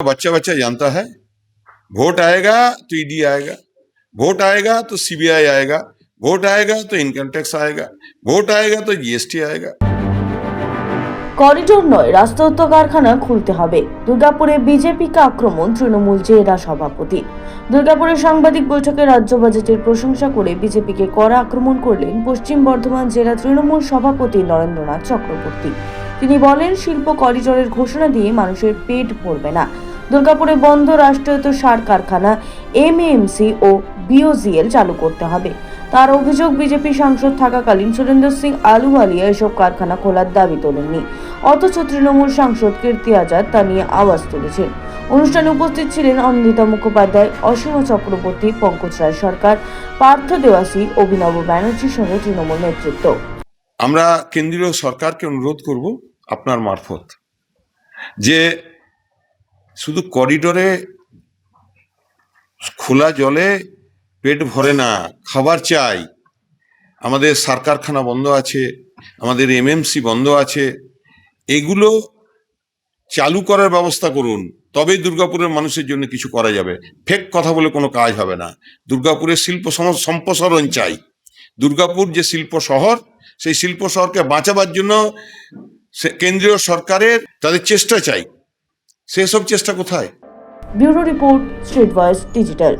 बच्चा बच्चा जानता है वोट आएगा तो ईडी आएगा, वोट आएगा तो सीबीआई आएगा, वोट आएगा तो इनकम टैक्स आएगा, वोट आएगा तो जीएसटी आएगा। করিডোর নয় রাষ্ট্রায়ত্ত কারখানা খুলতে হবে। দুর্গাপুরে বিজেপিকে আক্রমণ তৃণমূল জেলা সভাপতি। দুর্গাপুরে সাংবাদিক বৈঠকে রাজ্য বাজেটের প্রশংসা করে বিজেপিকে কড়া আক্রমণ করলেন পশ্চিম বর্ধমান জেলা তৃণমূল সভাপতি নরেন্দ্রনাথ চক্রবর্তী। তিনি বলেন, শিল্প করিডোরের ঘোষণা দিয়ে মানুষের পেট ভরবে না। দুর্গাপুরে বন্ধ রাষ্ট্রায়ত্ত সার কারখানা এমএএমসি ও বিওজিএল চালু করতে হবে। তার অভিযোগ, বিজেপি সাংসদ থাকাকালীন সুরেন্দ্র সিং আলুওয়ালিয়া এসব কারখানা খোলার দাবি তোলেননি, অথচ তৃণমূল সাংসদ কীর্তি আজাদ তা নিয়ে আওয়াজ তুলেছেন। অনুষ্ঠানে উপস্থিত ছিলেন অনিন্দিতা মুখোপাধ্যায়, অসীমা চক্রবর্তী, পঙ্কজ রায় সরকার, পার্থ দেওয়াসী, অভিনব ব্যানার্জি সহ তৃণমূল নেতৃত্ব। আমরা কেন্দ্রীয় সরকারকে অনুরোধ করব আপনার মারফত যে শুধু করিডোরে খোলা জলে পেট ভরে না, খাবার চাই। আমাদের সার কারখানা বন্ধ আছে, আমাদের এমএমসি বন্ধ আছে, এগুলো চালু করার ব্যবস্থা করুন, তবেই দুর্গাপুরের মানুষের জন্য কিছু করা যাবে। ফেক কথা বলে কোনো কাজ হবে না। দুর্গাপুরের শিল্প সম্প্রসারণ চাই। দুর্গাপুর যে শিল্প শহর, সেই শিল্প শহরকে বাঁচাবার জন্য কেন্দ্রীয় সরকারের তাদের চেষ্টা চাই। সেসব চেষ্টা কোথায়? Bureau report, street voice digital.